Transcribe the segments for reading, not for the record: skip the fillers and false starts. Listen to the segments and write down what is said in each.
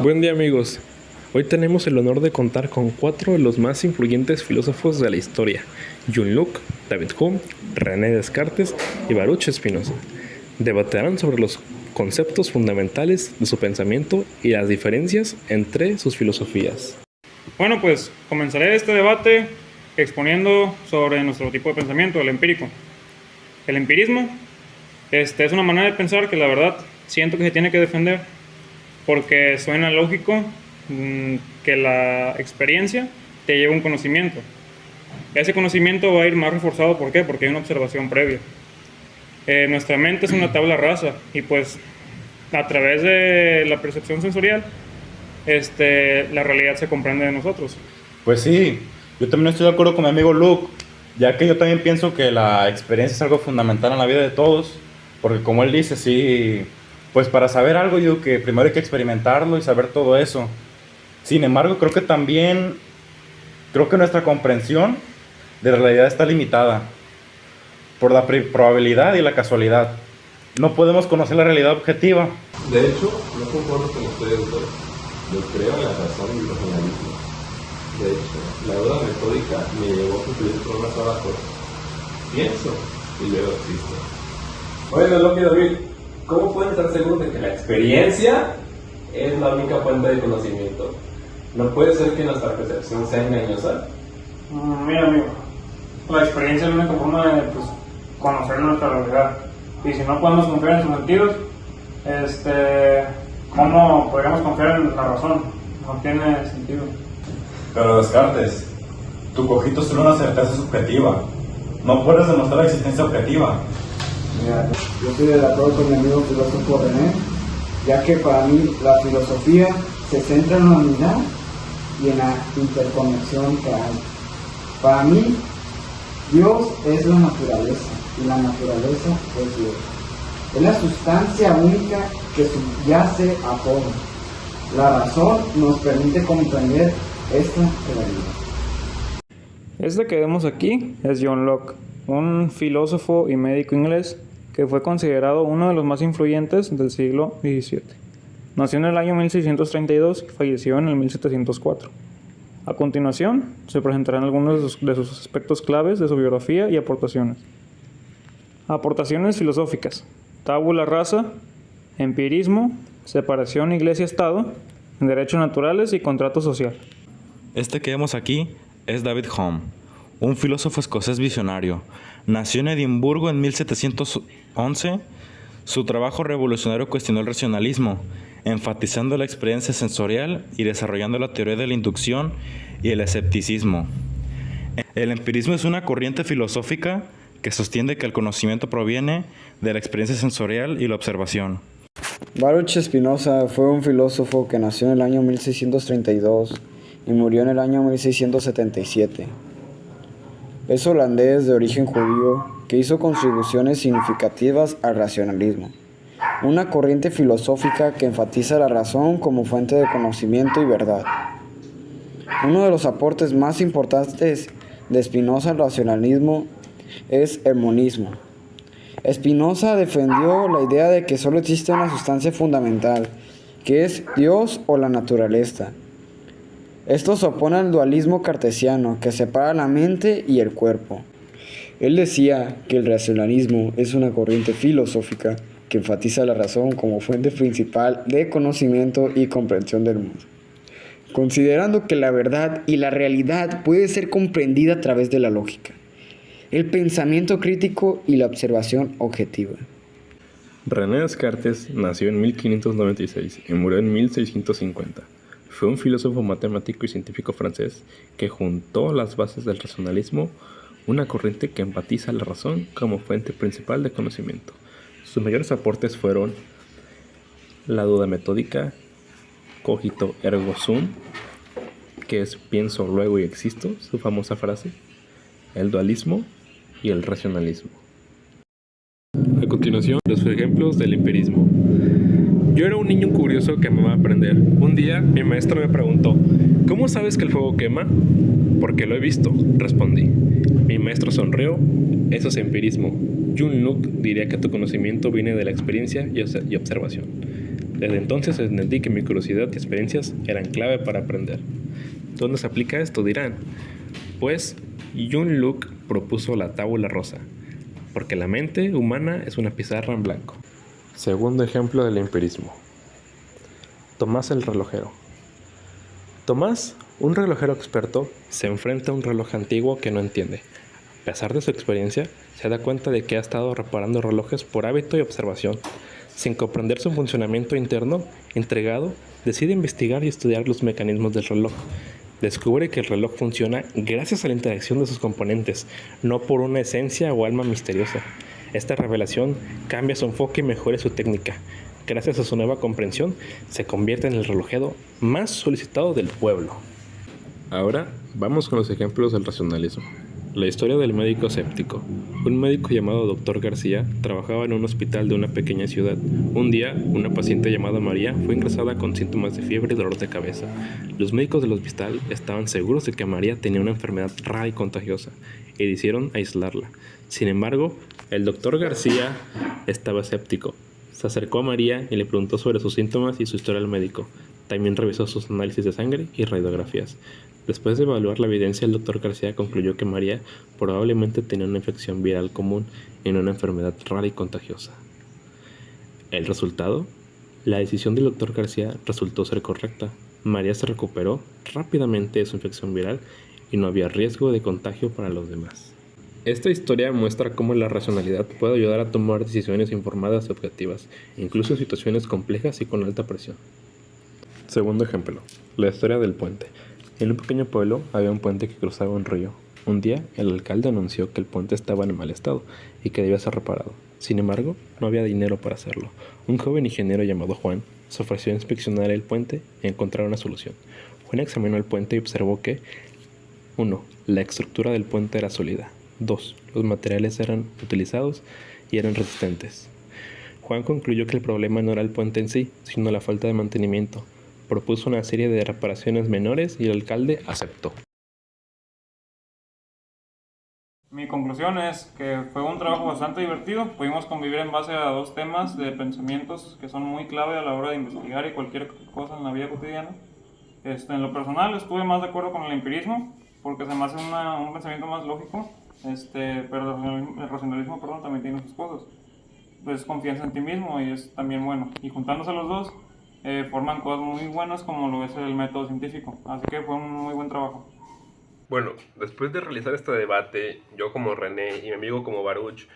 Buen día amigos, hoy tenemos el honor de contar con 4 de los más influyentes filósofos de la historia, John Locke, David Hume, René Descartes y Baruch Spinoza. Debatirán sobre los conceptos fundamentales de su pensamiento y las diferencias entre sus filosofías. Bueno, pues comenzaré este debate exponiendo sobre nuestro tipo de pensamiento, el empírico. El empirismo es una manera de pensar que la verdad siento que se tiene que defender porque suena lógico que la experiencia te lleva a un conocimiento. Ese conocimiento va a ir más reforzado, ¿por qué? Porque hay una observación previa. Nuestra mente es una tabla rasa y pues a través de la percepción sensorial la realidad se comprende de nosotros. Pues sí, yo también estoy de acuerdo con mi amigo Luke, ya que yo también pienso que la experiencia es algo fundamental en la vida de todos, porque como él dice, sí, pues para saber algo yo que primero hay que experimentarlo y saber todo eso. Sin embargo, creo que nuestra comprensión de la realidad está limitada por la probabilidad y la casualidad. No podemos conocer la realidad objetiva. De hecho, no concuerdo con ustedes dos. Yo creo en la razón y el racionalismo. De hecho, la duda metódica me llevó a concluir por una sola cosa. Pienso y luego existo. Bueno, Locke y David, ¿cómo pueden estar seguros de que la experiencia es la única fuente de conocimiento? ¿No puede ser que nuestra percepción sea engañosa? Mira, amigo, la experiencia es la única forma de conocer nuestra realidad. Y si no podemos confiar en sus sentidos, ¿cómo podríamos confiar en la razón? No tiene sentido. Pero Descartes, tu cogito es solo una certeza subjetiva. No puedes demostrar la existencia objetiva. Mira, yo estoy de acuerdo con mi amigo filósofo René, ya que para mí la filosofía se centra en la unidad y en la interconexión que hay. Para mí, Dios es la naturaleza y la naturaleza es Dios. Es la sustancia única que subyace a todo. La razón nos permite comprender esta realidad. Este que vemos aquí es John Locke, un filósofo y médico inglés que fue considerado uno de los más influyentes del siglo XVII. Nació en el año 1632 y falleció en el 1704. A continuación, se presentarán algunos de sus aspectos claves de su biografía y aportaciones. Aportaciones filosóficas: tabula rasa, empirismo, separación iglesia-estado, derechos naturales y contrato social. Este que vemos aquí es David Hume, un filósofo escocés visionario. Nació en Edimburgo en 1711. Su trabajo revolucionario cuestionó el racionalismo, enfatizando la experiencia sensorial y desarrollando la teoría de la inducción y el escepticismo. El empirismo es una corriente filosófica que sostiene que el conocimiento proviene de la experiencia sensorial y la observación. Baruch Spinoza fue un filósofo que nació en el año 1632 y murió en el año 1677. Es holandés de origen judío que hizo contribuciones significativas al racionalismo, una corriente filosófica que enfatiza la razón como fuente de conocimiento y verdad. Uno de los aportes más importantes de Spinoza al racionalismo es el monismo. Spinoza defendió la idea de que solo existe una sustancia fundamental, que es Dios o la naturaleza. Esto se opone al dualismo cartesiano, que separa la mente y el cuerpo. Él decía que el racionalismo es una corriente filosófica que enfatiza la razón como fuente principal de conocimiento y comprensión del mundo, considerando que la verdad y la realidad puede ser comprendida a través de la lógica, el pensamiento crítico y la observación objetiva. René Descartes nació en 1596 y murió en 1650. Fue un filósofo matemático y científico francés que juntó las bases del racionalismo, una corriente que enfatiza la razón como fuente principal de conocimiento. Sus mayores aportes fueron la duda metódica, cogito ergo sum, que es pienso, luego y existo, su famosa frase, el dualismo y el racionalismo. A continuación, los ejemplos del empirismo. Yo era un niño curioso que amaba aprender. Un día, mi maestro me preguntó, ¿cómo sabes que el fuego quema? Porque lo he visto, respondí. Mi maestro sonrió, eso es empirismo. John Locke diría que tu conocimiento viene de la experiencia y observación. Desde entonces entendí que mi curiosidad y experiencias eran clave para aprender. ¿Dónde se aplica esto? Dirán. Pues Jung Luc propuso la tabula rosa, porque la mente humana es una pizarra en blanco. Segundo ejemplo del empirismo. Tomás el relojero. Tomás, un relojero experto, se enfrenta a un reloj antiguo que no entiende. A pesar de su experiencia, se da cuenta de que ha estado reparando relojes por hábito y observación. Sin comprender su funcionamiento interno, entregado, decide investigar y estudiar los mecanismos del reloj. Descubre que el reloj funciona gracias a la interacción de sus componentes, no por una esencia o alma misteriosa. Esta revelación cambia su enfoque y mejora su técnica. Gracias a su nueva comprensión, se convierte en el relojero más solicitado del pueblo. Ahora vamos con los ejemplos del racionalismo. La historia del médico escéptico. Un médico llamado Dr. García trabajaba en un hospital de una pequeña ciudad. Un día, una paciente llamada María fue ingresada con síntomas de fiebre y dolor de cabeza. Los médicos del hospital estaban seguros de que María tenía una enfermedad rara y contagiosa y decidieron aislarla. Sin embargo, el Dr. García estaba escéptico. Se acercó a María y le preguntó sobre sus síntomas y su historia al médico. También revisó sus análisis de sangre y radiografías. Después de evaluar la evidencia, el Dr. García concluyó que María probablemente tenía una infección viral común y no una enfermedad rara y contagiosa. ¿El resultado? La decisión del Dr. García resultó ser correcta. María se recuperó rápidamente de su infección viral y no había riesgo de contagio para los demás. Esta historia muestra cómo la racionalidad puede ayudar a tomar decisiones informadas y objetivas, incluso en situaciones complejas y con alta presión. Segundo ejemplo, la historia del puente. En un pequeño pueblo había un puente que cruzaba un río. Un día, el alcalde anunció que el puente estaba en mal estado y que debía ser reparado. Sin embargo, no había dinero para hacerlo. Un joven ingeniero llamado Juan se ofreció a inspeccionar el puente y encontrar una solución. Juan examinó el puente y observó que 1. La estructura del puente era sólida. 2. Los materiales eran utilizados y eran resistentes. Juan concluyó que el problema no era el puente en sí, sino la falta de mantenimiento. Propuso una serie de reparaciones menores y el alcalde aceptó. Mi conclusión es que fue un trabajo bastante divertido. Pudimos convivir en base a dos temas de pensamientos que son muy clave a la hora de investigar y cualquier cosa en la vida cotidiana. En lo personal estuve más de acuerdo con el empirismo porque se me hace un pensamiento más lógico, pero el racionalismo también tiene sus cosas. Pues confianza en ti mismo y es también bueno. Y juntándose los dos, forman cosas muy buenas como lo es el método científico. Así que fue un muy buen trabajo. Bueno, después de realizar este debate, yo como René y mi amigo como Baruch,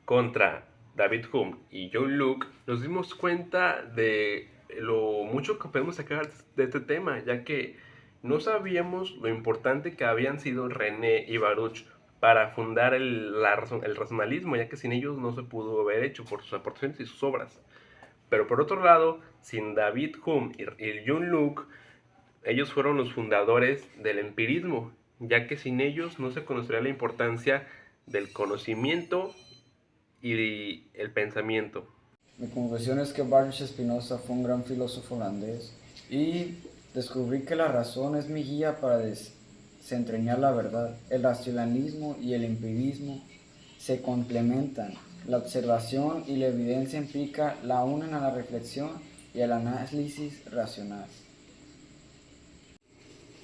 contra David Hume y Jung Luc, nos dimos cuenta de lo mucho que podemos sacar de este tema, ya que no sabíamos lo importante que habían sido René y Baruch para fundar el racionalismo, ya que sin ellos no se pudo haber hecho por sus aportaciones y sus obras. Pero por otro lado, sin David Hume y Jung Luc, ellos fueron los fundadores del empirismo, ya que sin ellos no se conocería la importancia del conocimiento y el pensamiento. Mi conclusión es que Baruch Spinoza fue un gran filósofo holandés y descubrí que la razón es mi guía para desentrañar la verdad. El racionalismo y el empirismo se complementan. La observación y la evidencia empírica la unen a la reflexión y al análisis racional.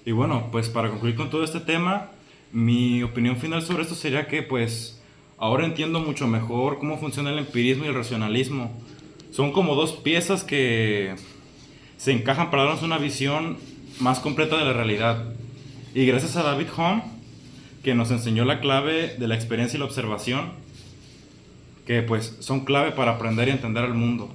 Y bueno, pues para concluir con todo este tema, mi opinión final sobre esto sería que pues ahora entiendo mucho mejor cómo funciona el empirismo y el racionalismo. Son como dos piezas que se encajan para darnos una visión más completa de la realidad. Y gracias a David Hume, que nos enseñó la clave de la experiencia y la observación, que pues son clave para aprender y entender el mundo.